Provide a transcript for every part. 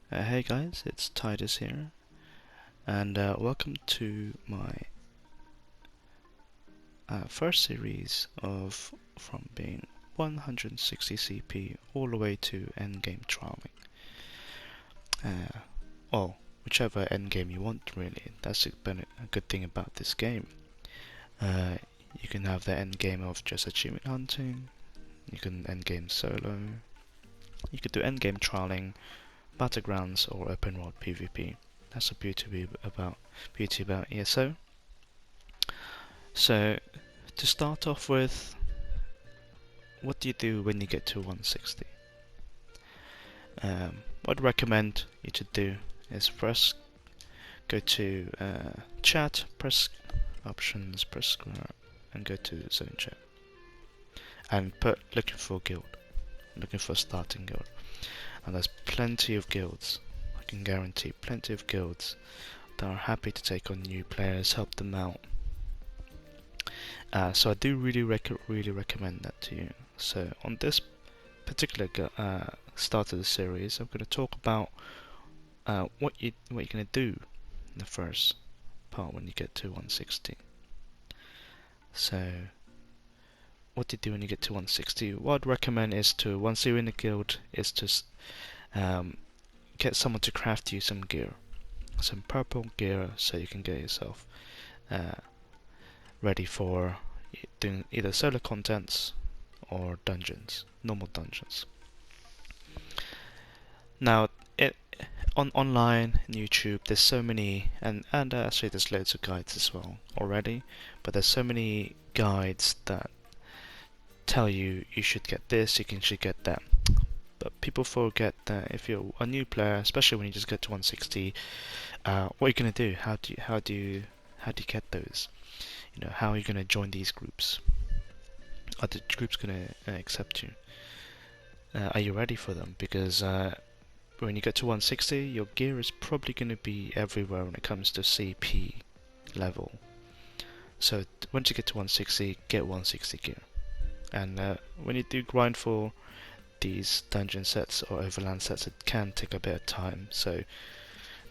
Hey guys, it's Titus here, and welcome to my first series of from being 160 CP all the way to endgame trialing. Well, whichever endgame you want, really. That's a good thing about this game. You can have the endgame of just achievement hunting. You can endgame solo. You could do endgame trialing, battlegrounds, or open world PvP. That's the beauty about ESO. So, to start off with, what do you do when you get to 160? What I'd recommend you to do is first go to chat, press options, press square, and go to zone chat, and put looking for guild, looking for starting guild, and there's plenty of guilds. I can guarantee plenty of guilds that are happy to take on new players, help them out. So I do really recommend that to you. So on this particular start of the series, I'm going to talk about what you're going to do in the first part when you get to 160. So what do you do when you get to 160? What I'd recommend is to, once you're in a guild, is to get someone to craft you some gear, some purple gear, so you can get yourself ready for doing either solo contents or dungeons, normal dungeons. Now, online and YouTube, there's so many, and actually there's loads of guides as well already, but there's so many guides that tell you you should get this, should get that. But people forget that if you're a new player, especially when you just get to 160, what are you gonna do? How do you get those? How are you gonna join these groups? Are the groups gonna accept you? Are you ready for them? Because when you get to 160, your gear is probably going to be everywhere when it comes to CP level. So once you get to 160, get 160 gear. And when you do grind for these dungeon sets or overland sets, it can take a bit of time. So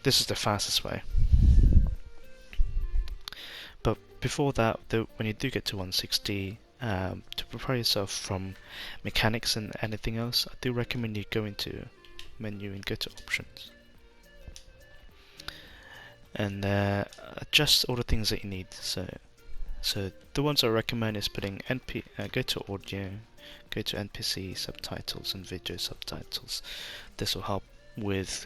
this is the fastest way. But before that, when you do get to 160, to prepare yourself from mechanics and anything else, I do recommend you go into menu and go to options, and adjust all the things that you need. So the ones I recommend is putting go to audio, go to NPC subtitles and video subtitles. This will help with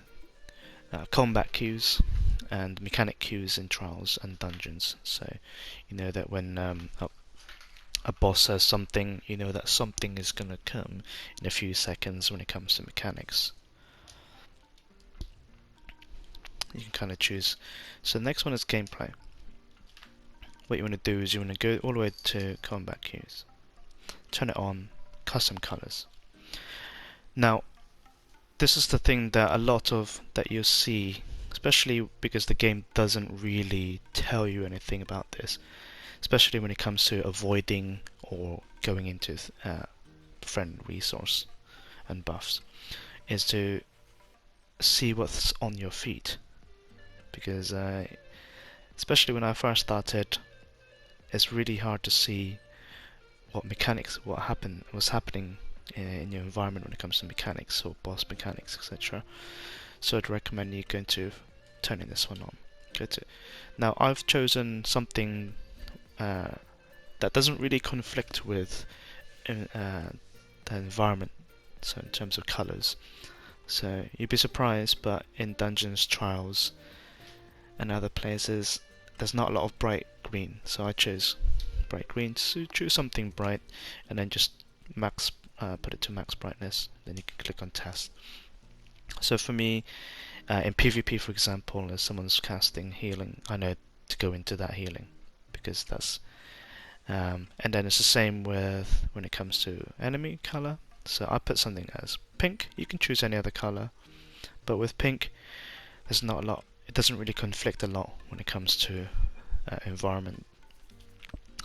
combat cues and mechanic cues in trials and dungeons. So you know that when a boss says something, you know that something is going to come in a few seconds when it comes to mechanics. You can kind of choose. So the next one is gameplay. What you want to do is you want to go all the way to combat cues, turn it on, custom colors. Now this is the thing that a lot of that you'll see, especially because the game doesn't really tell you anything about this, especially when it comes to avoiding or going into friend resource and buffs, is to see what's on your feet. Because especially when I first started, it's really hard to see what was happening in your environment when it comes to mechanics or boss mechanics, etc. So I'd recommend you going to turning this one on. Now I've chosen something that doesn't really conflict with the environment, so in terms of colors. So you'd be surprised, but in dungeons, trials, and other places, there's not a lot of bright green. So I chose bright green. So choose something bright, and then just put it to max brightness. Then you can click on test. So for me, in PvP, for example, if someone's casting healing, I know to go into that healing because that's. And then it's the same with when it comes to enemy color. So I put something as pink. You can choose any other color, but with pink, there's not a lot. It doesn't really conflict a lot when it comes to environment.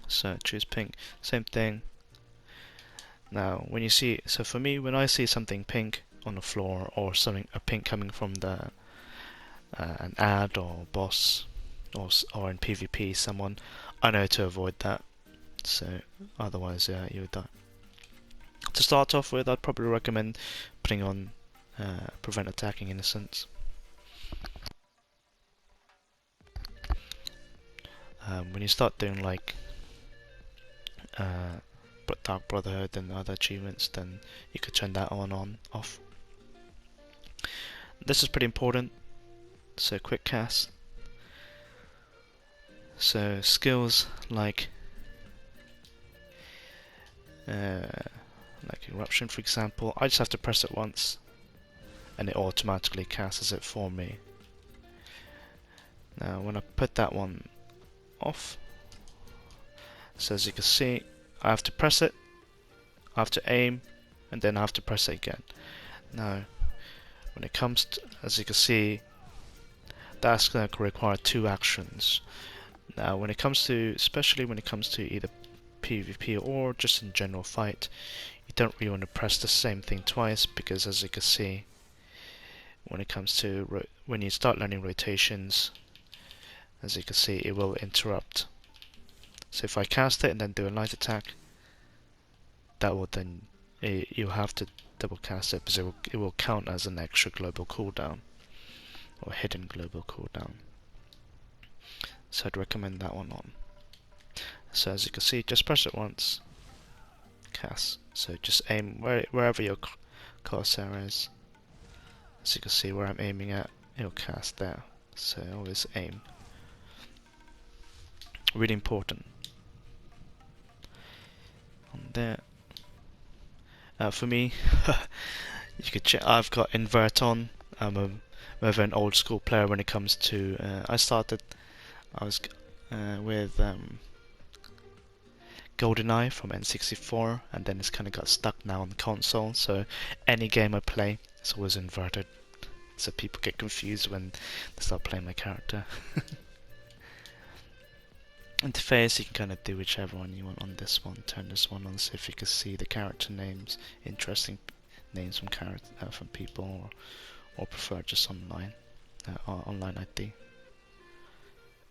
So choose pink. Same thing. Now, when you see, so for me, when I see something pink on the floor, or something, a ping coming from the an ad or boss, or in PvP someone, I know to avoid that. So otherwise, you would die. To start off with, I'd probably recommend putting on prevent attacking innocents. When you start doing like Dark Brotherhood and other achievements, then you could turn that off. This is pretty important. So quick cast. So skills like Eruption, for example, I just have to press it once and it automatically casts it for me. Now when I put that one off, so as you can see, I have to press it, I have to aim, and then I have to press it again. Now when it comes to, as you can see, that's going to require 2 actions. Now when it comes to, especially when it comes to either PvP or just in general fight, you don't really want to press the same thing twice, because as you can see, when it comes to when you start learning rotations, as you can see, it will interrupt. So if I cast it and then do a light attack, that will then, you'll have to double cast it, because it will count as an extra global cooldown, or hidden global cooldown. So I'd recommend that one on. So as you can see, just press it once, cast. So just aim wherever your cursor is. As you can see, where I'm aiming at, it'll cast there. So always aim. Really important. On there. For me, you could check. I've got invert on. I'm a rather an old school player when it comes to. I was with GoldenEye from N64, and then it's kind of got stuck now on the console. So any game I play, it's always inverted. So people get confused when they start playing my character. Interface, you can kind of do whichever one you want on this one. Turn this one on, see if you can see the character names, interesting names from people, or prefer just online, online ID.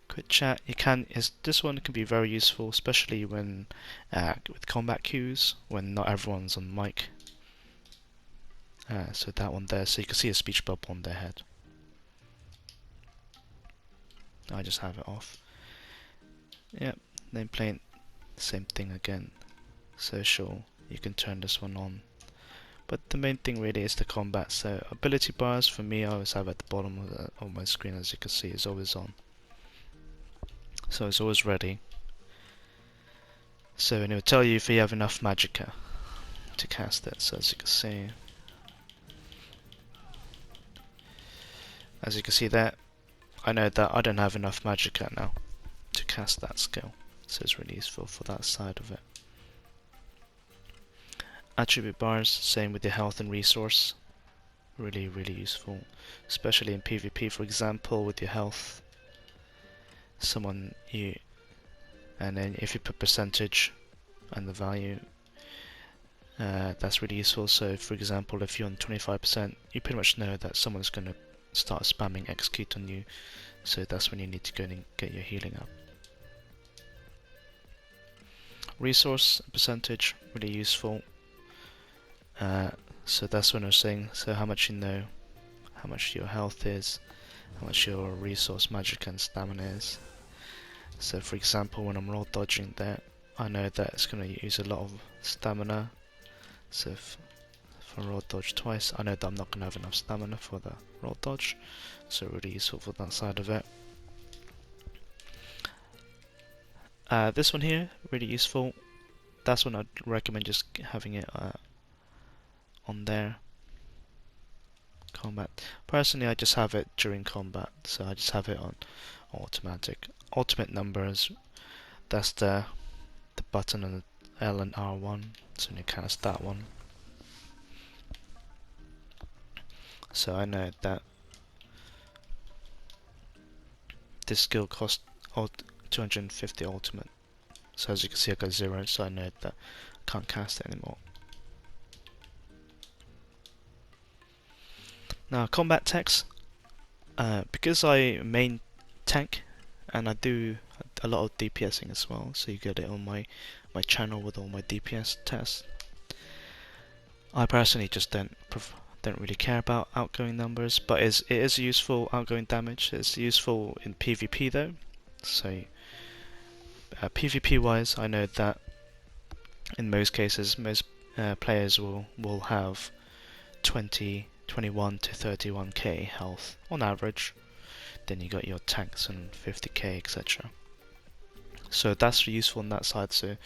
Quick chat, this one can be very useful, especially when with combat queues, when not everyone's on mic. So that one there, so you can see a speech bubble on their head. I just have it off. Yep, then playing same thing again. Social, you can turn this one on. But the main thing really is the combat. So ability bars for me, I always have at the bottom of my screen, as you can see, is always on. So it's always ready. So and it will tell you if you have enough magicka to cast it. So as you can see there, I know that I don't have enough magicka now to cast that skill. So it's really useful for that side of it. Attribute bars, same with your health and resource. Really, really useful, especially in PvP, for example, with your health. And then if you put percentage and the value, that's really useful. So for example, if you're on 25%, you pretty much know that someone's going to start spamming execute on you, so that's when you need to go and get your healing up. Resource percentage, really useful. So that's what I was saying, so how much you know, how much your health is, how much your resource, magic and stamina is. So for example, when I'm roll dodging there, I know that it's going to use a lot of stamina. So if I roll dodge twice, I know that I'm not going to have enough stamina for the roll dodge. So really useful for that side of it. This one here, really useful. That's when I'd recommend just having it on there. Combat. Personally, I just have it during combat, so I just have it on automatic. Ultimate numbers, that's the button on the L and R1, so you cast that one. So I know that this skill costs 250 ultimate. So as you can see, I got 0, so I know that I can't cast it anymore. Now combat text, because I main tank and I do a lot of DPSing as well, so you get it on my channel with all my DPS tests. I personally just don't really care about outgoing numbers, but it is useful outgoing damage. It's useful in PvP though. So PvP wise, I know that in most cases, most players will have 21 to 31k health on average. Then you got your tanks and 50k, etc. So that's useful on that side. So,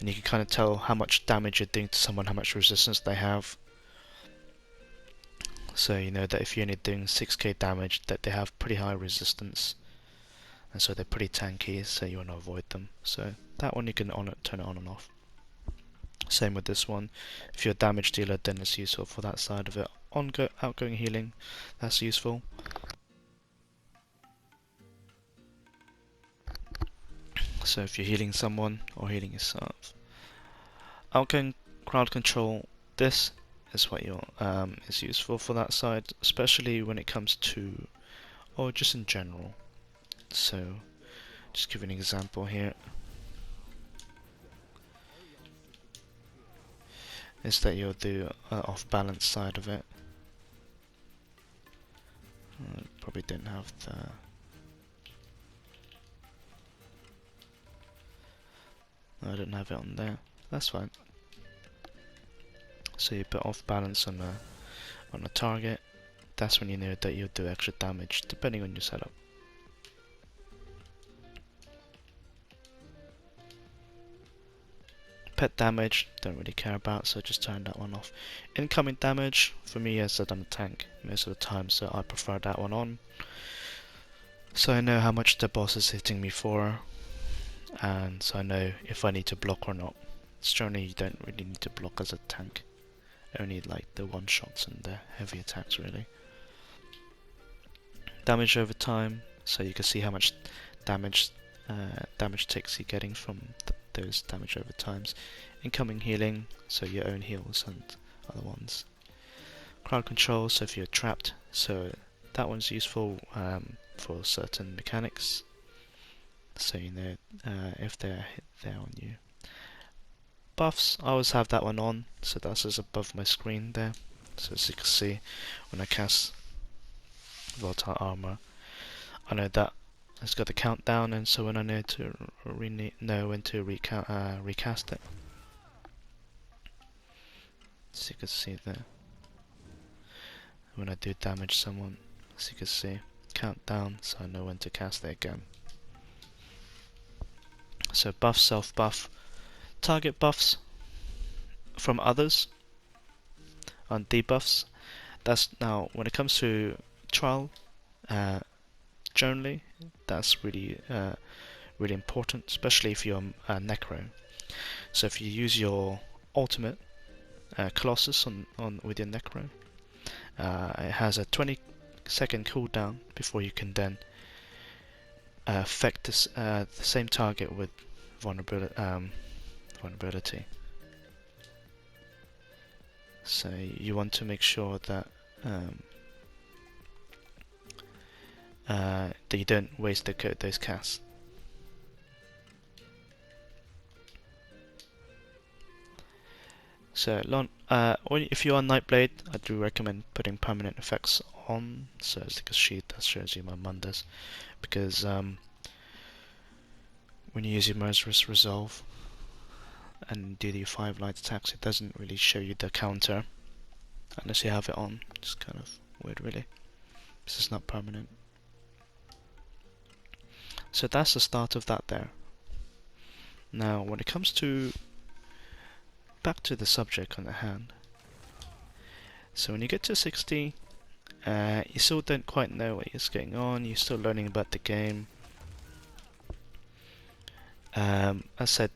and you can kind of tell how much damage you're doing to someone, how much resistance they have. So you know that if you're only doing 6k damage, that they have pretty high resistance, and so they're pretty tanky. So you want to avoid them. So that one you can turn it on and off. Same with this one. If you're a damage dealer, then it's useful for that side of it. Outgoing healing, that's useful. So if you're healing someone or healing yourself. Outgoing crowd control, this is what is useful for that side, especially when it comes to, or just in general. So, just give an example here. Is that you'll do off balance side of it. Probably didn't have the. I didn't have it on there. That's fine. So you put off balance on a target. That's when you know that you'll do extra damage, depending on your setup. Pet damage, don't really care about, so just turn that one off. Incoming damage, for me, as I'm a tank most of the time, so I prefer that one on. So I know how much the boss is hitting me for, and so I know if I need to block or not. Generally, you don't really need to block as a tank. Only like the one-shots and the heavy attacks, really. Damage over time, so you can see how much damage ticks you're getting from those damage over times. Incoming healing, so your own heals and other ones. Crowd control, so if you're trapped, so that one's useful for certain mechanics. So you know if they're there on you. Buffs, I always have that one on, so that's just above my screen there. So as you can see, when I cast Volatile Armor, I know that it's got the countdown, and so when I know to know when to recast it. So you can see there. When I do damage someone, as you can see, countdown, so I know when to cast it again. So buff, self buff, target buffs from others and debuffs. That's now when it comes to trial. Generally, that's really important, especially if you're a necro. So if you use your ultimate Colossus on with your necro, it has a 20-second cooldown before you can then affect the same target with vulnerability. So you want to make sure that that you don't waste those casts. So if you are Nightblade, I do recommend putting permanent effects on. So it's like a sheet that shows you my Mundas, because when you use your Merciless Resolve and do the 5 light attacks, it doesn't really show you the counter unless you have it on. It's kind of weird, really. This is not permanent. So that's the start of that there. Now, when it comes to back to the subject on the hand. So when you get to 60, you still don't quite know what is going on. You're still learning about the game. As I said,